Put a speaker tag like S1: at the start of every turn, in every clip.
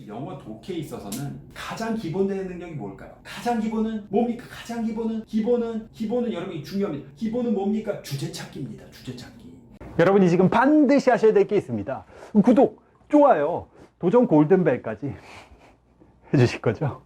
S1: 이 영어 독해에 있어서는 가장 기본되는 능력이 뭘까요? 가장 기본은 뭡니까? 가장 기본은 여러분이 중요합니다. 기본은 뭡니까? 주제찾기입니다. 주제찾기.
S2: 여러분이 지금 반드시 하셔야 될 게 있습니다. 구독, 좋아요, 도전 골든벨까지 해주실 거죠?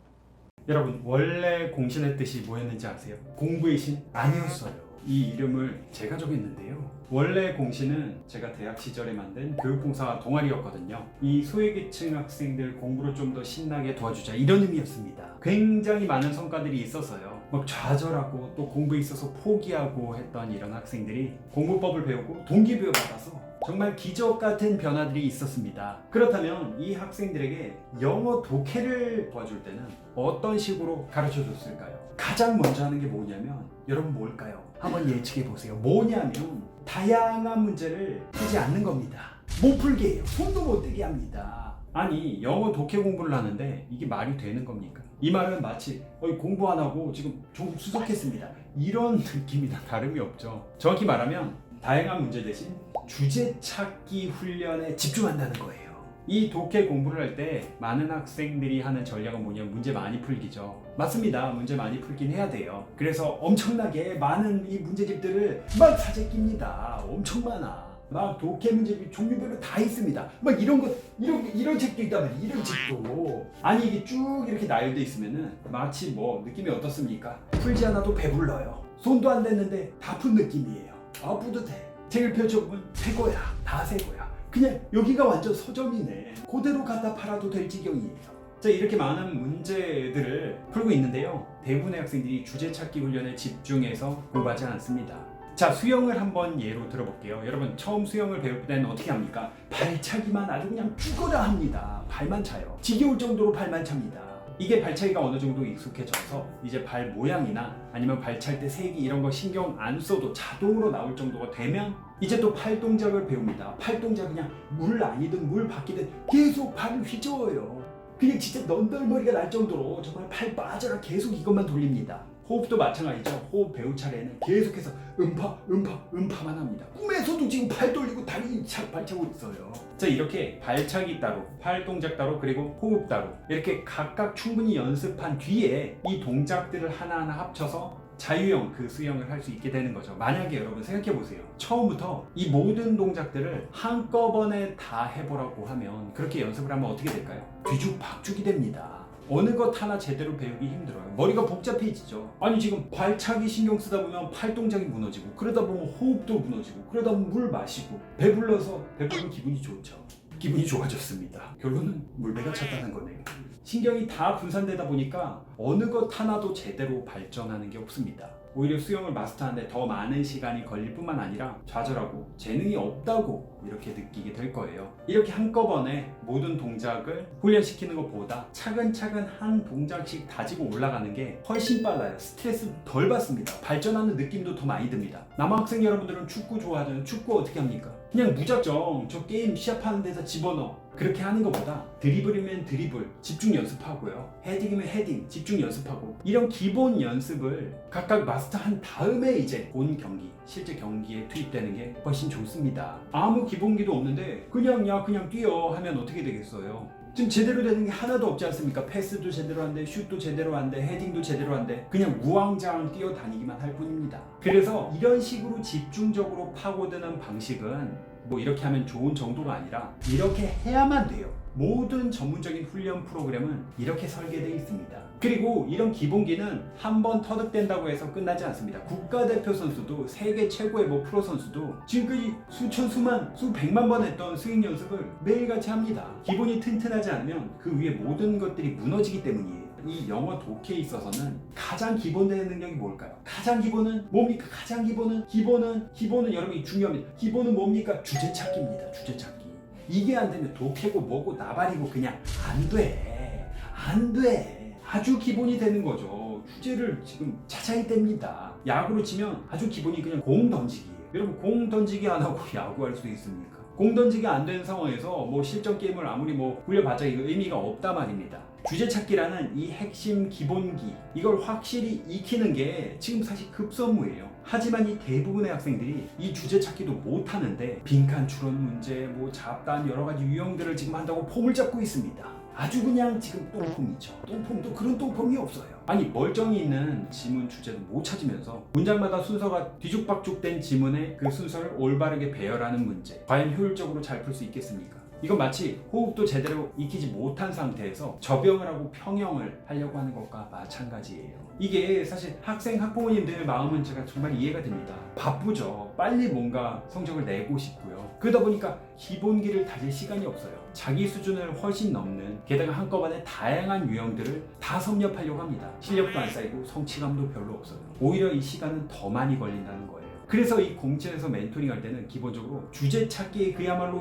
S1: 여러분, 원래 공신의 뜻이 뭐였는지 아세요? 공부의 신? 아니었어요. 이 이름을 제가 정했는데요. 원래 공신은 제가 대학 시절에 만든 교육봉사 동아리였거든요. 이 소외계층 학생들 공부를 좀 더 신나게 도와주자, 이런 의미였습니다. 굉장히 많은 성과들이 있었어요. 막 좌절하고 또 공부에 있어서 포기하고 했던 이런 학생들이 공부법을 배우고 동기부여 받아서 정말 기적 같은 변화들이 있었습니다. 그렇다면 이 학생들에게 영어 독해를 도와줄 때는 어떤 식으로 가르쳐 줬을까요? 가장 먼저 하는 게 뭐냐면, 여러분 뭘까요? 한번 예측해 보세요. 뭐냐면 다양한 문제를 풀지 않는 겁니다. 못 풀게 해요. 손도 못 대게 합니다. 아니, 영어 독해 공부를 하는데 이게 말이 되는 겁니까? 이 말은 마치 공부 안 하고 지금 좀 수석했습니다, 이런 느낌이나 다름이 없죠. 정확히 말하면 다양한 문제 대신 주제 찾기 훈련에 집중한다는 거예요. 이 독해 공부를 할 때 많은 학생들이 하는 전략은 뭐냐면 문제 많이 풀기죠. 맞습니다. 문제 많이 풀긴 해야 돼요. 그래서 엄청나게 많은 이 문제집들을 막 사재낍니다. 엄청 많아. 막 독해 문제집 종류별로 다 있습니다. 막 이런 책도 있단 말이에요. 이런 책도. 아니, 이게 쭉 이렇게 나열돼 있으면은 마치 뭐 느낌이 어떻습니까? 풀지 않아도 배불러요. 손도 안 댔는데 다 푼 느낌이에요. 아, 뿌듯해. 책을 펼쳐보면 새 거야. 다 새 거야. 그냥 여기가 완전 서점이네. 그대로 갖다 팔아도 될 지경이에요. 자, 이렇게 많은 문제들을 풀고 있는데요. 대부분의 학생들이 주제 찾기 훈련에 집중해서 공부하지 않습니다. 자, 수영을 한번 예로 들어볼게요. 여러분, 처음 수영을 배울 때는 어떻게 합니까? 발차기만 아주 그냥 죽어라 합니다. 발만 차요. 지겨울 정도로 발만 찹니다. 이게 발차기가 어느 정도 익숙해져서 이제 발 모양이나 아니면 발 찰 때 색이 이런 거 신경 안 써도 자동으로 나올 정도가 되면 이제 또 팔 동작을 배웁니다. 팔 동작 그냥 물 아니든 물 밖이든 계속 발을 휘저어요. 그냥 진짜 넌덜머리가 날 정도로 정말 팔 빠져라 계속 이것만 돌립니다. 호흡도 마찬가지죠. 호흡 배울 차례는 계속해서 음파만 합니다. 꿈에서도 지금 팔 돌리고 다리 발차고 있어요. 자, 이렇게 발차기 따로, 팔 동작 따로, 그리고 호흡 따로 이렇게 각각 충분히 연습한 뒤에 이 동작들을 하나하나 합쳐서 자유형 그 수영을 할 수 있게 되는 거죠. 만약에 여러분 생각해 보세요. 처음부터 이 모든 동작들을 한꺼번에 다 해보라고 하면, 그렇게 연습을 하면 어떻게 될까요? 뒤죽박죽이 됩니다. 어느 것 하나 제대로 배우기 힘들어요. 머리가 복잡해지죠. 아니, 지금 발차기 신경 쓰다 보면 팔 동작이 무너지고, 그러다 보면 호흡도 무너지고, 그러다 보면 물 마시고, 배불러서 배부르면 기분이 좋죠. 기분이 좋아졌습니다. 결론은 물배가 찼다는 거네요. 신경이 다 분산되다 보니까 어느 것 하나도 제대로 발전하는 게 없습니다. 오히려 수영을 마스터하는데 더 많은 시간이 걸릴 뿐만 아니라 좌절하고 재능이 없다고 이렇게 느끼게 될 거예요. 이렇게 한꺼번에 모든 동작을 훈련시키는 것보다 차근차근 한 동작씩 다지고 올라가는 게 훨씬 빨라요. 스트레스 덜 받습니다. 발전하는 느낌도 더 많이 듭니다. 남학생 여러분들은 축구 좋아하잖아요. 축구 어떻게 합니까? 그냥 무작정 저 게임 시합하는 데서 집어넣어. 그렇게 하는 것보다 드리블이면 드리블 집중 연습하고요, 헤딩이면 헤딩 집중 연습하고, 이런 기본 연습을 각각 마스터한 다음에 이제 본 경기, 실제 경기에 투입되는 게 훨씬 좋습니다. 아무 기본기도 없는데 그냥 뛰어 하면 어떻게 되겠어요? 지금 제대로 되는 게 하나도 없지 않습니까? 패스도 제대로 안 돼, 슛도 제대로 안 돼, 헤딩도 제대로 안 돼. 그냥 우왕좌왕 뛰어다니기만 할 뿐입니다. 그래서 이런 식으로 집중적으로 파고드는 방식은 뭐 이렇게 하면 좋은 정도가 아니라 이렇게 해야만 돼요. 모든 전문적인 훈련 프로그램은 이렇게 설계되어 있습니다. 그리고 이런 기본기는 한번 터득된다고 해서 끝나지 않습니다. 국가대표 선수도, 세계 최고의 뭐 프로 선수도 지금까지 수천, 수만, 수백만 번 했던 스윙 연습을 매일같이 합니다. 기본이 튼튼하지 않으면 그 위에 모든 것들이 무너지기 때문이에요. 이 영어 독해에 있어서는 가장 기본되는 능력이 뭘까요? 가장 기본은 뭡니까? 가장 기본은 여러분이 중요합니다. 기본은 뭡니까? 주제 찾기입니다. 주제 찾기. 이게 안 되면 독해고 뭐고 나발이고 그냥 안 돼. 아주 기본이 되는 거죠. 주제를 지금 찾아야 됩니다. 야구로 치면 아주 기본이 그냥 공 던지기예요. 여러분, 공 던지기 안 하고 야구할 수 있습니까? 공 던지기 안 되는 상황에서 뭐 실전 게임을 아무리 뭐 굴려봤자 이거 의미가 없다 말입니다. 주제 찾기라는 이 핵심 기본기, 이걸 확실히 익히는 게 지금 사실 급선무예요. 하지만 이 대부분의 학생들이 이 주제 찾기도 못하는데 빈칸 추론 문제, 뭐 잡다한 여러 가지 유형들을 지금 한다고 폼을 잡고 있습니다. 아주 그냥 지금 똥폼이죠. 똥폼도 그런 똥폼이 없어요. 아니 멀쩡히 있는 지문 주제도 못 찾으면서 문장마다 순서가 뒤죽박죽된 지문의 그 순서를 올바르게 배열하는 문제, 과연 효율적으로 잘 풀 수 있겠습니까? 이건 마치 호흡도 제대로 익히지 못한 상태에서 접영을 하고 평형을 하려고 하는 것과 마찬가지예요. 이게 사실 학생, 학부모님들 마음은 제가 정말 이해가 됩니다. 바쁘죠. 빨리 뭔가 성적을 내고 싶고요. 그러다 보니까 기본기를 다질 시간이 없어요. 자기 수준을 훨씬 넘는, 게다가 한꺼번에 다양한 유형들을 다 섭렵하려고 합니다. 실력도 안 쌓이고 성취감도 별로 없어요. 오히려 이 시간은 더 많이 걸린다는 거예요. 그래서 이 공채에서 멘토링 할 때는 기본적으로 주제 찾기의 그야말로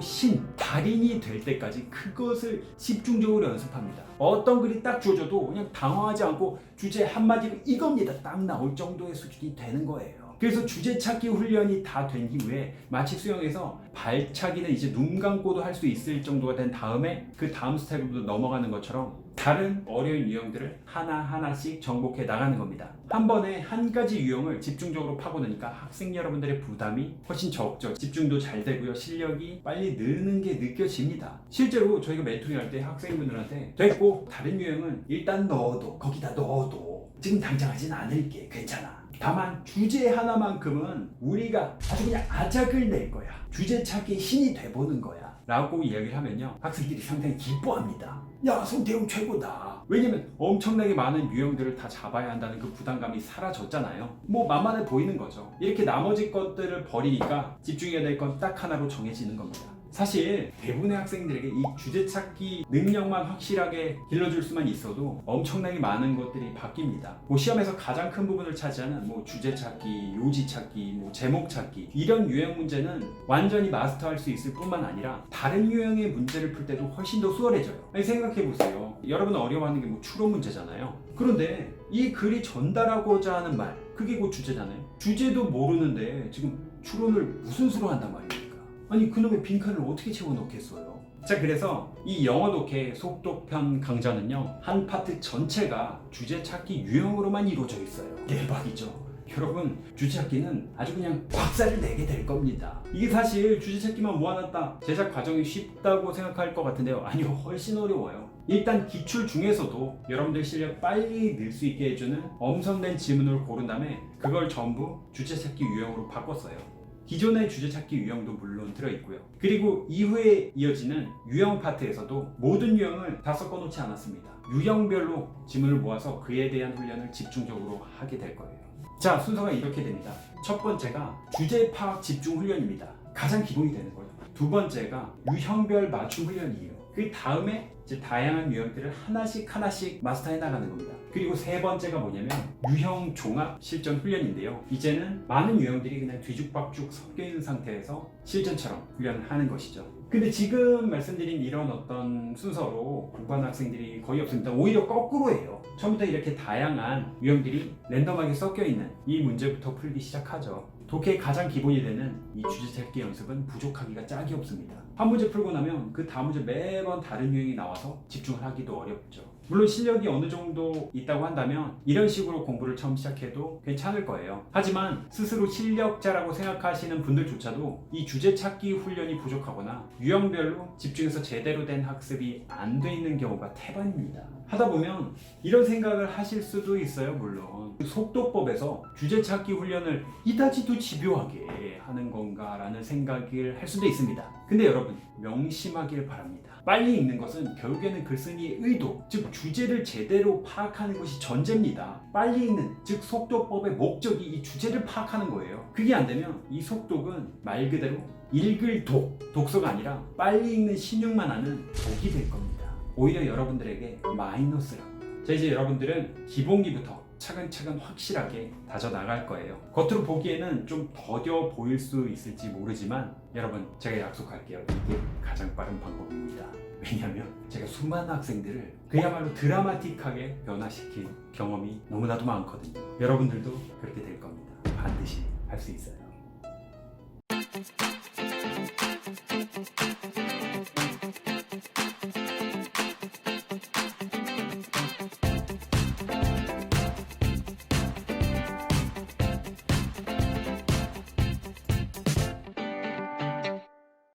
S1: 달인이 될 때까지 그것을 집중적으로 연습합니다. 어떤 글이 딱 주어져도 그냥 당황하지 않고 주제 한마디로 이겁니다 딱 나올 정도의 수준이 되는 거예요. 그래서 주제 찾기 훈련이 다 된 이후에 마치 수영에서 발차기는 이제 눈 감고도 할 수 있을 정도가 된 다음에 그 다음 스텝으로 넘어가는 것처럼 다른 어려운 유형들을 하나하나씩 정복해 나가는 겁니다. 한 번에 한 가지 유형을 집중적으로 파고드니까 학생 여러분들의 부담이 훨씬 적죠. 집중도 잘 되고요. 실력이 빨리 느는 게 느껴집니다. 실제로 저희가 멘토링 할 때 학생분들한테 됐고 다른 유형은 일단 넣어도 거기다 넣어도 지금 당장 하진 않을게 괜찮아. 다만 주제 하나만큼은 우리가 아주 그냥 아작을 낼 거야. 주제 찾기의 신이 돼보는 거야 라고 이야기를 하면요 학생들이 상당히 기뻐합니다. 야 송태용 최고다. 왜냐면 엄청나게 많은 유형들을 다 잡아야 한다는 그 부담감이 사라졌잖아요. 뭐 만만해 보이는 거죠. 이렇게 나머지 것들을 버리니까 집중해야 될 건 딱 하나로 정해지는 겁니다. 사실 대부분의 학생들에게 이 주제 찾기 능력만 확실하게 길러줄 수만 있어도 엄청나게 많은 것들이 바뀝니다. 뭐 시험에서 가장 큰 부분을 차지하는 뭐 주제 찾기, 요지 찾기, 뭐 제목 찾기 이런 유형 문제는 완전히 마스터할 수 있을 뿐만 아니라 다른 유형의 문제를 풀 때도 훨씬 더 수월해져요. 아니 생각해 보세요. 여러분 어려워하는 게 뭐 추론 문제잖아요. 그런데 이 글이 전달하고자 하는 말 그게 곧 주제잖아요. 주제도 모르는데 지금 추론을 무슨 수로 한단 말이에요. 아니 그놈의 빈칸을 어떻게 채워넣겠어요. 자 그래서 이 영어 독해 속독편 강좌는요 한 파트 전체가 주제 찾기 유형으로만 이루어져 있어요. 대박이죠. 여러분 주제 찾기는 아주 그냥 박살을 내게 될 겁니다. 이게 사실 주제 찾기만 모아놨다 제작 과정이 쉽다고 생각할 것 같은데요 아니요 훨씬 어려워요. 일단 기출 중에서도 여러분들 실력 빨리 늘 수 있게 해주는 엄선된 지문을 고른 다음에 그걸 전부 주제 찾기 유형으로 바꿨어요. 기존의 주제 찾기 유형도 물론 들어있고요. 그리고 이후에 이어지는 유형 파트에서도 모든 유형을 다 섞어놓지 않았습니다. 유형별로 지문을 모아서 그에 대한 훈련을 집중적으로 하게 될 거예요. 자 순서가 이렇게 됩니다. 첫 번째가 주제 파악 집중 훈련입니다. 가장 기본이 되는 거예요. 두 번째가 유형별 맞춤 훈련이에요. 그 다음에 이제 다양한 유형들을 하나씩 마스터해 나가는 겁니다. 그리고 세 번째가 뭐냐면 유형 종합 실전 훈련인데요. 이제는 많은 유형들이 그냥 뒤죽박죽 섞여 있는 상태에서 실전처럼 훈련을 하는 것이죠. 근데 지금 말씀드린 이런 어떤 순서로 공부하는 학생들이 거의 없습니다. 오히려 거꾸로예요. 처음부터 이렇게 다양한 유형들이 랜덤하게 섞여 있는 이 문제부터 풀기 시작하죠. 독해의 가장 기본이 되는 이 주제 찾기 연습은 부족하기가 짝이 없습니다. 한 문제 풀고 나면 그 다음 문제 매번 다른 유형이 나와서 집중을 하기도 어렵죠. 물론 실력이 어느 정도 있다고 한다면 이런 식으로 공부를 처음 시작해도 괜찮을 거예요. 하지만 스스로 실력자라고 생각하시는 분들조차도 이 주제 찾기 훈련이 부족하거나 유형별로 집중해서 제대로 된 학습이 안 돼 있는 경우가 태반입니다. 하다 보면 이런 생각을 하실 수도 있어요. 물론 속도법에서 주제 찾기 훈련을 이다지도 집요하게 하는 건가라는 생각을 할 수도 있습니다. 근데 여러분 명심하길 바랍니다. 빨리 읽는 것은 결국에는 글쓴이의 의도, 즉 주제를 제대로 파악하는 것이 전제입니다. 빨리 읽는, 즉 속독법의 목적이 이 주제를 파악하는 거예요. 그게 안 되면 이 속독은 말 그대로 읽을 독서가 아니라 빨리 읽는 신용만 하는 독이 될 겁니다. 오히려 여러분들에게 마이너스라고. 자 이제 여러분들은 기본기부터 차근차근 확실하게 다져나갈 거예요. 겉으로 보기에는 좀 더뎌 보일 수 있을지 모르지만 여러분 제가 약속할게요. 이게 가장 빠른 방법입니다. 왜냐하면 제가 수많은 학생들을 그야말로 드라마틱하게 변화시킨 경험이 너무나도 많거든요. 여러분들도 그렇게 될 겁니다. 반드시 할 수 있어요.